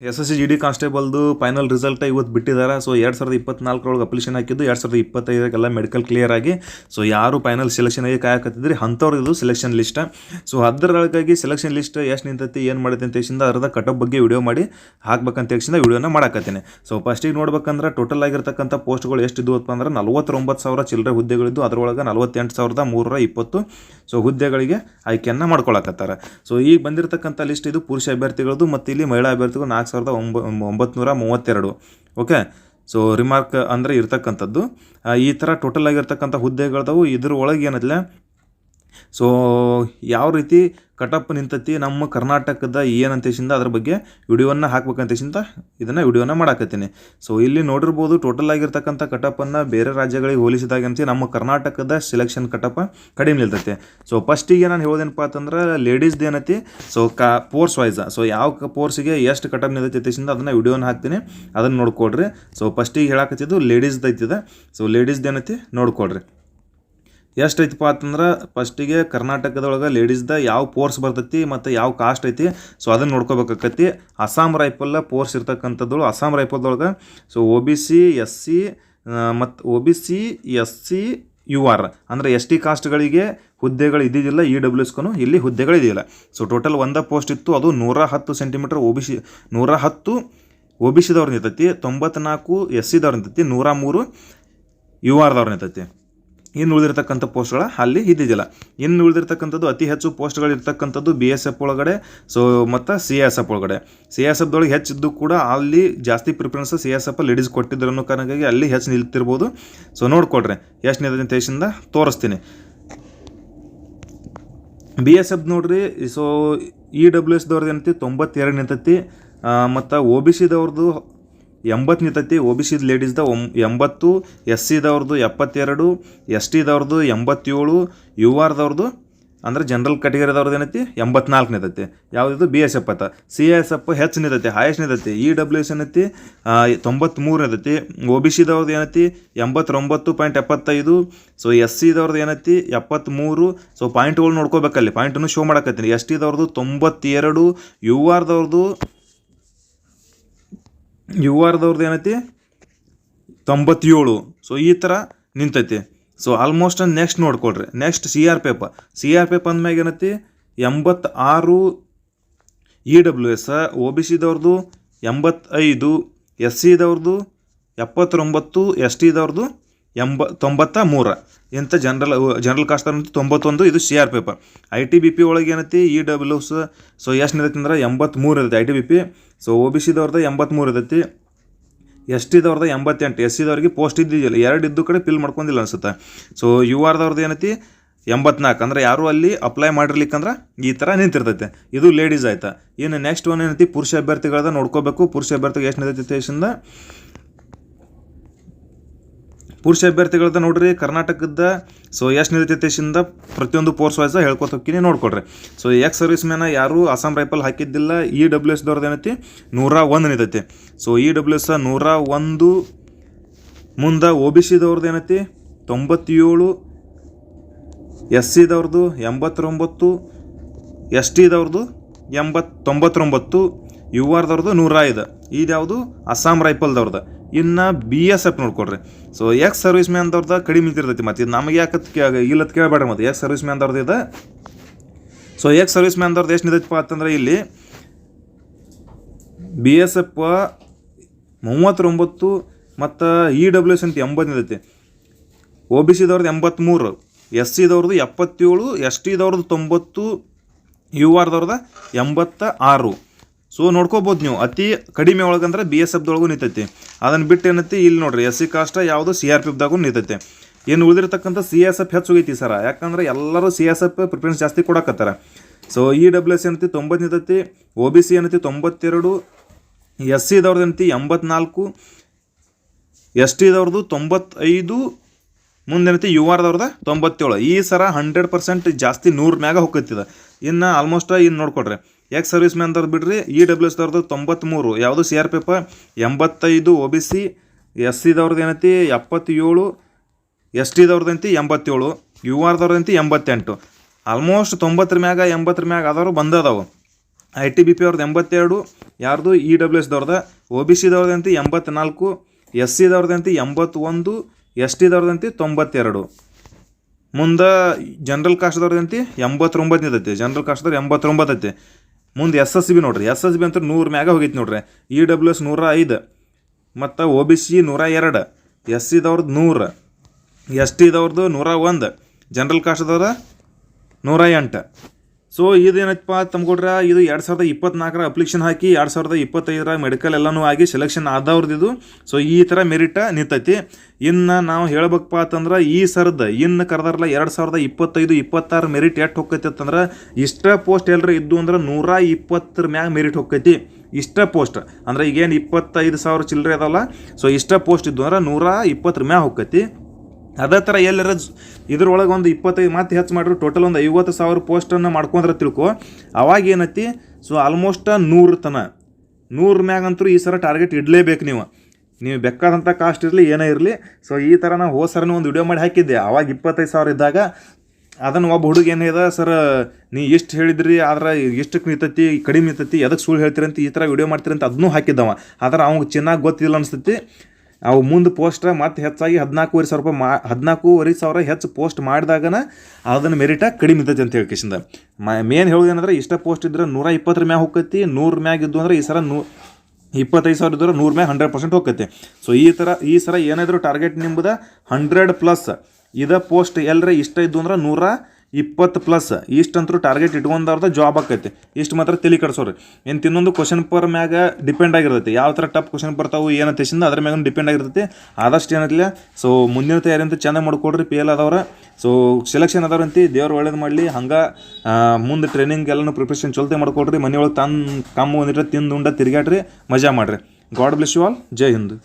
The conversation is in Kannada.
SSC GD ಕಾನ್ಸ್ಟೇಬಲ್ದು ಫೈನಲ್ ರಿಸಲ್ಟ್ ಇವತ್ತು ಬಿಟ್ಟಿದ್ದಾರೆ. ಸೊ 2024 ಅಪ್ಲಿಕೇಶನ್ ಹಾಕಿದ್ದು 2025 ಮೆಡಿಕಲ್ ಕ್ಲಿಯರ್ ಆಗಿ ಸೊ ಯಾರು ಫೈನಲ್ ಸೆಲೆಕ್ಷನ್ ಆಗಿ ಕಾಯಕತ್ತಿದ್ರಿ ಅಂಥವ್ರು ಇದು ಸೆಲೆಕ್ಷನ್ ಲಿಸ್ಟ್. ಸೊ ಅದರೊಳಗಾಗಿ ಸೆಲೆಕ್ಷನ್ ಲಿಸ್ಟ್ ಎಷ್ಟು ನಿಂತೈತಿ ಏನು ಮಾಡೈತಿ ಅಂತ ಹೇಳಿಸಿಂದ ಅದರದ ಕಟಪ್ ಬಗ್ಗೆ ವಿಡಿಯೋ ಮಾಡಿ ಹಾಕ್ಬೇಕಂತ ಹೇಳಿಸಿಂದ ವಿಡಿಯೋನ ಮಾಡಾಕತ್ತೀನಿ. ಸೊ ಫಸ್ಟಿಗೆ ನೋಡ್ಬೇಕಂದ್ರೆ ಟೋಟಲ್ ಆಗಿರ್ತಕ್ಕಂಥ ಪೋಸ್ಟ್ಗಳು ಎಷ್ಟಿದ್ವಪ್ಪ ಅಂದ್ರೆ 49,000 ಚಿಲ್ಲರೆ ಹುದ್ದೆಗಳಿದ್ದು ಅದರೊಳಗೆ 48,320 ಸೊ ಹುದ್ದೆಗಳಿಗೆ ಆಯ್ಕೆಯನ್ನು ಮಾಡ್ಕೊಳಕತ್ತಾರೆ. ಸೊ ಈಗ ಬಂದಿರತಕ್ಕಂಥ ಲಿಸ್ಟ್ ಇದು ಪುರುಷ ಅಭ್ಯರ್ಥಿಗಳದ್ದು ಮತ್ತು ಇಲ್ಲಿ ಮಹಿಳಾ ಅಭ್ಯರ್ಥಿಗಳು 4,932. ಓಕೆ, ಸೊ ರಿಮಾರ್ಕ್ ಅಂದರೆ ಇರ್ತಕ್ಕಂಥದ್ದು ಈ ಥರ ಟೋಟಲ್ ಆಗಿರ್ತಕ್ಕಂಥ ಹುದ್ದೆಗಳದವು. ಇದ್ರ ಒಳಗೆ ಏನಿಲ್ಲ ಸೊ ಯಾವ ರೀತಿ ಕಟಪ್ ನಿಂತತಿ ನಮ್ಮ ಕರ್ನಾಟಕದ ಏನಂತೇಶಿಂದ ಅದ್ರ ಬಗ್ಗೆ ವಿಡಿಯೋವನ್ನು ಹಾಕ್ಬೇಕಂತೇಶಿಂದ ಇದನ್ನು ವಿಡಿಯೋನ ಮಾಡಾಕತ್ತೀನಿ. ಸೊ ಇಲ್ಲಿ ನೋಡಿರ್ಬೋದು ಟೋಟಲ್ ಆಗಿರ್ತಕ್ಕಂಥ ಕಟಪನ್ನು ಬೇರೆ ರಾಜ್ಯಗಳಿಗೆ ಹೋಲಿಸಿದಾಗಂತ ನಮ್ಮ ಕರ್ನಾಟಕದ ಸೆಲೆಕ್ಷನ್ ಕಟಪ್ ಕಡಿಮೆ ನಿಲ್ತೈತೆ. ಸೊ ಫಸ್ಟಿಗೆ ನಾನು ಹೇಳೋದೇನಪ್ಪ ಅಂತಂದ್ರೆ ಲೇಡೀಸ್ದು ಏನೈತಿ ಸೊ ಪೋರ್ಸ್ ವೈಸ್ ಸೊ ಯಾವ ಪೋರ್ಸಿಗೆ ಎಷ್ಟು ಕಟಪ್ ನಿಲ್ತೈತೆಶಿಂದ ಅದನ್ನು ವಿಡಿಯೋನ ಹಾಕ್ತೀನಿ, ಅದನ್ನು ನೋಡ್ಕೊಡ್ರಿ. ಸೊ ಫಸ್ಟಿಗೆ ಹೇಳಾಕತ್ತಿದ್ದು ಲೇಡೀಸ್ದು ಐತಿದೆ. ಸೊ ಲೇಡೀಸ್ದು ಏನೈತಿ ನೋಡ್ಕೊಡ್ರಿ. ಎಷ್ಟು ಐತಪ್ಪ ಅಂತಂದ್ರೆ ಫಸ್ಟಿಗೆ ಕರ್ನಾಟಕದೊಳಗೆ ಲೇಡೀಸ್ದ ಯಾವ ಪೋರ್ಸ್ ಬರ್ತೈತಿ ಮತ್ತು ಯಾವ ಕಾಸ್ಟ್ ಐತಿ ಸೊ ಅದನ್ನು ನೋಡ್ಕೋಬೇಕಾಕತಿ. ಅಸ್ಸಾಂ ರೈಫಲ್ ಪೋರ್ಸ್ ಇರ್ತಕ್ಕಂಥದ್ದು ಅಸ್ಸಾಂ ರೈಫಲ್ದೊಳಗೆ ಸೊ OBC SC ಮತ್ತು OBC SC UR ಅಂದರೆ ST ಕಾಸ್ಟ್ಗಳಿಗೆ ಹುದ್ದೆಗಳು ಇದ್ದಿದ್ದಿಲ್ಲ. EWSಗೂ ಇಲ್ಲಿ ಹುದ್ದೆಗಳಿದೆಯಲ್ಲ. ಸೊ ಟೋಟಲ್ ಒಂದೇ ಪೋಸ್ಟ್ ಇತ್ತು, ಅದು 110 ಸೆಂಟಿಮೀಟರ್ OBC 110 OBCದವ್ರು ನಿಂತೈತಿ, 94 SCದವ್ರು ನಿಂತೈತಿ, 103 URದವ್ರು ನಿಂತೈತಿ. ಇನ್ನು ಉಳಿದಿರ್ತಕ್ಕಂಥ ಪೋಸ್ಟ್ಗಳ ಅಲ್ಲಿ ಇದ್ದಿದ್ದಿಲ್ಲ. ಇನ್ನು ಉಳಿದಿರ್ತಕ್ಕಂಥದ್ದು ಅತಿ ಹೆಚ್ಚು ಪೋಸ್ಟ್ಗಳು ಇರ್ತಕ್ಕಂಥದ್ದು BSF ಒಳಗಡೆ ಸೊ ಮತ್ತು CSF ಒಳಗಡೆ. CSFದೊಳಗೆ ಹೆಚ್ಚಿದ್ದು ಕೂಡ ಅಲ್ಲಿ ಜಾಸ್ತಿ ಪ್ರಿಫರೆನ್ಸ್ CSF ಲೇಡೀಸ್ ಕೊಟ್ಟಿದ್ರು ಅನ್ನೋ ಕಾರಣಕ್ಕಾಗಿ ಅಲ್ಲಿ ಹೆಚ್ಚು ನಿಲ್ತಿರ್ಬೋದು. ಸೊ ನೋಡ್ಕೊಡ್ರಿ ಎಷ್ಟು ನಿಲ್ತೈತೆ ದೇಶದಿಂದ ತೋರಿಸ್ತೀನಿ. BSF ನೋಡ್ರಿ. ಸೊ EWSದವ್ರದ್ದು ಏನೈತಿ 92 ನಿಂತೈತಿ ಮತ್ತು OBCದವ್ರದ್ದು 80 ನಿಂತೈತಿ. OBC ಲೇಡೀಸ್ದ 80, SCದವ್ರದ್ದು 72, STದವ್ರದ್ದು 87, URದವ್ರದ್ದು ಅಂದರೆ ಜನರಲ್ ಕ್ಯಾಟಗರಿದವ್ರದ್ದು ಏನೈತಿ 84 ನಿಂತೈತಿ. ಯಾವುದಿದು BSF ಅತ್ತ. CSF ಹೆಚ್ಚು ನಿಂತೈತಿ, ಹೈಯೆಸ್ಟ್ ನಿಂತೈತಿ. EWS ಏನೈತಿ 93 ನಿಂತೈತಿ. OBCದವ್ರದ್ದು ಏನೈತಿ 89.75. ಸೊ SCದವ್ರದ್ದು ಏನೈತಿ 73. ಸೊ ಪಾಯಿಂಟ್ಗಳು ನೋಡ್ಕೋಬೇಕಲ್ಲಿ, ಪಾಯಿಂಟನ್ನು ಶೋ ಮಾಡಕತ್ತೀನಿ. STದವ್ರದ್ದು 92, URದವ್ರದ್ದು ಏನೈತಿ 97. ಸೊ ಈ ಥರ ನಿಂತೈತಿ. ಸೊ ಆಲ್ಮೋಸ್ಟ್ ನೆಕ್ಸ್ಟ್ ನೋಡ್ಕೊಳ್ರಿ. ನೆಕ್ಸ್ಟ್ CRPF ಅಂದ್ಮ್ಯಾಗ ಏನೈತಿ 86 EWS, OBCದವ್ರದ್ದು 85, SCದವ್ರದ್ದು 79, STದವ್ರದ್ದು 93. ಇಂಥ ಜನರಲ್ ಕಾಸ್ಟ್ 91. ಇದು CRPF. ITBP ಒಳಗೆ ಏನೈತಿ EWS ಸೊ ಎಷ್ಟು ನಿಂತೈತಿ ಅಂದ್ರೆ 83 ಇರ್ತೈತಿ ITBP. ಸೊ OBCದವ್ರದ್ದು 83 ಇರ್ತೈತಿ, STದವ್ರದ್ದು 88. SCದವ್ರಿಗೆ ಪೋಸ್ಟ್ ಇದ್ದಿದ್ದಿಲ್ಲ, 2 ಇದ್ದು ಕಡೆ ಫಿಲ್ ಮಾಡ್ಕೊಂಡಿಲ್ಲ ಅನ್ಸುತ್ತೆ. ಸೊ URದವ್ರದ್ದು ಏನೈತಿ 84. ಅಂದರೆ ಯಾರು ಅಲ್ಲಿ ಅಪ್ಲೈ ಮಾಡಿರ್ಲಿಕ್ಕಂದ್ರೆ ಈ ಥರ ನಿಂತಿರ್ತೈತೆ. ಇದು ಲೇಡೀಸ್ ಆಯ್ತಾ. ಇನ್ನು ನೆಕ್ಸ್ಟ್ ಒನ್ ಏನೈತಿ ಪುರುಷ ಅಭ್ಯರ್ಥಿಗಳದ ನೋಡ್ಕೋಬೇಕು. ಪುರುಷ ಅಭ್ಯರ್ಥಿಗೆ ಎಷ್ಟು ನಿಂತೈತಿ ದೇಶದಿಂದ ಪುರುಷ ಅಭ್ಯರ್ಥಿಗಳದ ನೋಡ್ರಿ. ಕರ್ನಾಟಕದ ಸೊ ಎಷ್ಟು ನಿಂತೈತಿ ದೇಶದಿಂದ ಪ್ರತಿಯೊಂದು ಪೋರ್ಸ್ ವೈಸ್ ಹೇಳ್ಕೊತ ಹೋಗ್ತೀನಿ, ನೋಡ್ಕೊಡ್ರಿ. ಸೊ ಎಕ್ಸ್ ಸರ್ವಿಸ್ ಮ್ಯಾನ ಯಾರು ಅಸ್ಸಾಂ ರೈಫಲ್ ಹಾಕಿದ್ದಿಲ್ಲ. EWSದವ್ರದ್ದು ಏನೈತಿ 101 ನಿಂತೈತಿ. So EWS 101. ಮುಂದೆ OBCದವ್ರದ್ದು ಏನೈತಿ 97, SCದವ್ರದ್ದು 89, STದವ್ರದ್ದು 99, URದವ್ರದ್ದು 105. ಇದ್ಯಾವುದು ಅಸ್ಸಾಂ ರೈಫಲ್ದವ್ರದ್ದು. ಇನ್ನು BSF ನೋಡ್ಕೊಡ್ರಿ. ಸೊ ಎಕ್ಸ್ ಸರ್ವಿಸ್ ಮ್ಯಾನ್ದವ್ರದ್ದು ಕಡಿಮೆ ನಿಂತಿರ್ತೈತಿ. ಮತ್ತು ಇದು ನಮಗೆ ಯಾಕೆ ಇಲ್ಲತ್ ಕೇಳಬೇಡ. ಮತ್ತು ಎಕ್ಸ್ ಸರ್ವಿಸ್ ಮ್ಯಾನ್ದವ್ರದ್ದು ಇದೆ. ಸೊ ಎಕ್ಸ್ ಸರ್ವಿಸ್ ಮ್ಯಾನ್ದವ್ರದ್ದು ಎಷ್ಟು ನಿಂತೈತಿಪ್ಪ ಅಂತಂದ್ರೆ ಇಲ್ಲಿ BSF 39 ಮತ್ತು EWS ಅಂತ 80 ನಿಂತೈತಿ. OBCದವ್ರದ್ದು 83, SCದವ್ರದ್ದು 77, STದವ್ರದ್ದು 90, URದವ್ರದ್ದು 86. ಸೊ ನೋಡ್ಕೋಬೋದು ನೀವು. ಅತಿ ಕಡಿಮೆ ಒಳಗಂದ್ರೆ BSFದೊಳಗೂ ನಿಂತೈತಿ. ಅದನ್ನು ಬಿಟ್ಟು ಏನೈತಿ ಇಲ್ಲಿ ನೋಡ್ರಿ SC ಕಾಸ್ಟ್ ಯಾವುದು CRPFದಾಗೂ ನಿಂತೈತಿ. ಏನು ಉಳಿದಿರ್ತಕ್ಕಂಥ CSF ಹೆಚ್ಚು ಹೋಗೈತಿ ಸರ. ಯಾಕಂದ್ರೆ ಎಲ್ಲರೂ CSF ಪ್ರಿಫರೆನ್ಸ್ ಜಾಸ್ತಿ ಕೊಡಕತ್ತಾರೆ. ಸೊ EWS ಏನೈತಿ 90 ನಿಂತೈತಿ, OBC ಏನೈತಿ 92, SCದವ್ರದ್ದು ಏನೈತಿ 84, STದವ್ರದ್ದು 95, ಮುಂದೇನೈತಿ URದವ್ರದ್ದು 97. ಈ ಸರ 100% ಜಾಸ್ತಿ 100 ಮ್ಯಾಗ ಹೋಗ್ತಿದೆ. ಇನ್ನು ಆಲ್ಮೋಸ್ಟ್ ಇನ್ನು ನೋಡ್ಕೊಡ್ರಿ. ಎಕ್ಸ್ ಸರ್ವಿಸ್ ಮ್ಯಾನ್ದವ್ರು ಬಿಡ್ರಿ. EWSದವ್ರದ್ದು 93, ಯಾವುದು CRPF 85, OBC SCದವ್ರದ್ದು ಏನೈತಿ 77, STದವ್ರದ್ದು ಏನೈತಿ 87, URದವ್ರದ್ದು ಏನೈತಿ 88. ಆಲ್ಮೋಸ್ಟ್ 90 ಮ್ಯಾಗ 80 ಮ್ಯಾಗ ಆದವರು ಬಂದದಾವು. ITBP ಅವ್ರದ್ದು 82, ಯಾರ್ದು EWS OBC ದವ್ರದಂತೂ 84, SC ದವ್ರದಂತೂ 81, ST ದವ್ರದಂತೂ 92. ಮುಂದೆ ಜನರಲ್ ಕಾಸ್ಟ್ದವ್ರದಂತೂ 89 ನಿಂತೈತಿ, ಜನರಲ್ ಕಾಸ್ಟ್ದವ್ರು 89 ಐತಿ. ಮುಂದೆ SSB ನೋಡ್ರಿ, SSB ಅಂತ 100 ಮ್ಯಾಗ ಹೋಗೈತಿ ನೋಡ್ರಿ. EWS 105 ಮತ್ತು OBC 102, SC ದವ್ರದ್ದು 100, ST ದವ್ರದ್ದು 101, ಜನರಲ್ ಕಾಸ್ಟ್ದವ್ರ 108. ಸೊ ಇದೇನಪ್ಪ ತಮ್ಕೊಡ್ರೆ, ಇದು 2024 ಅಪ್ಲಿಕೇಶನ್ ಹಾಕಿ 2025 ಮೆಡಿಕಲ್ ಎಲ್ಲನೂ ಆಗಿ ಸೆಲೆಕ್ಷನ್ ಆದವ್ರದ್ದು. ಸೊ ಈ ಥರ ಮೆರಿಟ್ ನಿಂತೈತಿ. ಇನ್ನು ನಾವು ಹೇಳ್ಬೇಕಪ್ಪ ಅಂತಂದ್ರೆ ಈ ಸರ್ದು ಇನ್ನು ಕರೆದಾರಲ್ಲ 2025-26 ಮೆರಿಟ್ ಎಷ್ಟು ಹೋಗ್ತೈತಿ ಅಂತಂದ್ರೆ, ಇಷ್ಟ ಪೋಸ್ಟ್ ಎಲ್ಲರೂ ಇದ್ದು ಅಂದ್ರೆ 120 ಮ್ಯಾಗ ಮೆರಿಟ್ ಹೋಗ್ತೈತಿ. ಇಷ್ಟ ಪೋಸ್ಟ್ ಅಂದ್ರೆ ಈಗೇನು 25,000 ಚಿಲ್ಲರೆ ಅದಲ್ಲ, ಸೊ ಇಷ್ಟ ಪೋಸ್ಟ್ ಇದ್ದು ಅಂದ್ರೆ 120 ಮ್ಯಾಗ ಹೋಗ್ತೈತಿ. ಅದೇ ಥರ ಎಲ್ಲರ ಇದ್ರೊಳಗೆ ಒಂದು 25 ಮತ್ತೆ ಹೆಚ್ಚು ಮಾಡಿದ್ರು ಟೋಟಲ್ ಒಂದು 50,000 ಪೋಸ್ಟನ್ನು ಮಾಡ್ಕೊಂಡ್ರೆ ತಿಳ್ಕೊ. ಅವಾಗ ಏನೈತಿ, ಸೊ ಆಲ್ಮೋಸ್ಟ್ 100 ಮ್ಯಾಗಂತೂ ಈ ಸರ ಟಾರ್ಗೆಟ್ ಇಡಲೇಬೇಕು. ನೀವು ಬೇಕಾದಂಥ ಕಾಸ್ಟ್ ಇರಲಿ ಏನೇ ಇರಲಿ. ಸೊ ಈ ಥರ ನಾವು ಹೋದ ಸರನೂ ಒಂದು ವಿಡಿಯೋ ಮಾಡಿ ಹಾಕಿದ್ದೆ. ಅವಾಗ 25,000 ಇದ್ದಾಗ ಅದನ್ನು ಒಬ್ಬ ಹುಡುಗ ಏನಿದೆ, ಸರ್ ನೀ ಎಷ್ಟು ಹೇಳಿದ್ರಿ ಆದ್ರೆ ಎಷ್ಟಕ್ಕೆ ನಿಂತೈತಿ, ಕಡಿಮೆ ನಿಂತೈತಿ, ಎದಕ್ಕೆ ಸುಳ್ಳು ಹೇಳ್ತೀರಿ ಅಂತ ಈ ಥರ ವಿಡಿಯೋ ಮಾಡ್ತೀರಿ ಅಂತ ಅದನ್ನೂ ಹಾಕಿದ್ದವ. ಆದ್ರೆ ಅವ್ನಿಗೆ ಚೆನ್ನಾಗಿ ಗೊತ್ತಿಲ್ಲ ಅನಿಸ್ತೈತಿ. ಅವು ಮುಂದೆ ಪೋಸ್ಟ್ ಮತ್ತೆ ಹೆಚ್ಚಾಗಿ 14,500 ಹೆಚ್ಚು ಪೋಸ್ಟ್ ಮಾಡಿದಾಗನ ಅದನ್ನು ಮೆರಿಟಾಗಿ ಕಡಿಮೆ ಇರ್ತೈತಿ ಅಂತ ಹೇಳ್ಕೇಶಿಂದ ಮೇನ್ ಹೇಳೋದೇನಂದ್ರೆ, ಇಷ್ಟ ಪೋಸ್ಟ್ ಇದ್ರೆ 120 ಮ್ಯಾಗ ಹೋಗ್ತೈತಿ. 100 ಮ್ಯಾಗ ಇದ್ದು ಅಂದ್ರೆ ಈ ಸರ 25,000 ಇದ್ರೆ 100 ಮ್ಯಾಗ 100% ಹೋಗ್ತೈತಿ. ಸೊ ಈ ಸರ ಏನಾದರೂ ಟಾರ್ಗೆಟ್ ನಿಂಬುದ 100+. ಇದೇ ಪೋಸ್ಟ್ ಎಲ್ಲರ ಇಷ್ಟ ಇದ್ದು ಅಂದ್ರೆ 120+. ಇಷ್ಟಂತರೂ ಟಾರ್ಗೆಟ್ ಇಟ್ಕೊಂಡವ್ರದ್ದು ಜಾಬ್ ಆಕೈತಿ. ಇಷ್ಟು ಮಾತ್ರ ತಲೆ ಕಟ್ಸೋರಿ. ಏನು ತಿನ್ನೊಂದು ಕ್ವಶನ್ ಪರ್ ಮ್ಯಾಗ ಡಿಪೆಂಡ್ ಆಗಿರ್ತೈತಿ. ಯಾವ ಥರ ಟಫ್ ಕ್ವಶನ್ ಬರ್ತಾವೆ ಏನಂತೇಸಿಂದ ಅದ್ರ ಮ್ಯಾಗ ಡಿಪೆಂಡ್ ಆಗಿರ್ತೈತಿ. ಆದಷ್ಟು ಏನಿಲ್ಲ, ಸೊ ಮುಂದಿನ ತಯಾರಿ ಅಂತ ಚೆನ್ನಾಗಿ ಮಾಡ್ಕೊಡ್ರಿ. PL ಆದವ್ರ, ಸೊ ಸೆಲೆಕ್ಷನ್ ಆದವ್ರಂತ ದೇವ್ರು ಒಳ್ಳೇದು ಮಾಡಲಿ. ಹಂಗೆ ಮುಂದೆ ಟ್ರೈನಿಂಗ್ ಎಲ್ಲನೂ ಪ್ರಿಪ್ರೇಷನ್ ಚೊಲ್ತೆ ಮಾಡ್ಕೊಡ್ರಿ. ಮನೆಯೊಳಗೆ ಕಮ್ಮಿ ಒಂದಿಟ್ರೆ ತಿಂದು ಉಂಡ ತಿರುಗಾಡ್ರಿ, ಮಜಾ ಮಾಡಿರಿ. God bless you all. ಜೈ ಹಿಂದ್.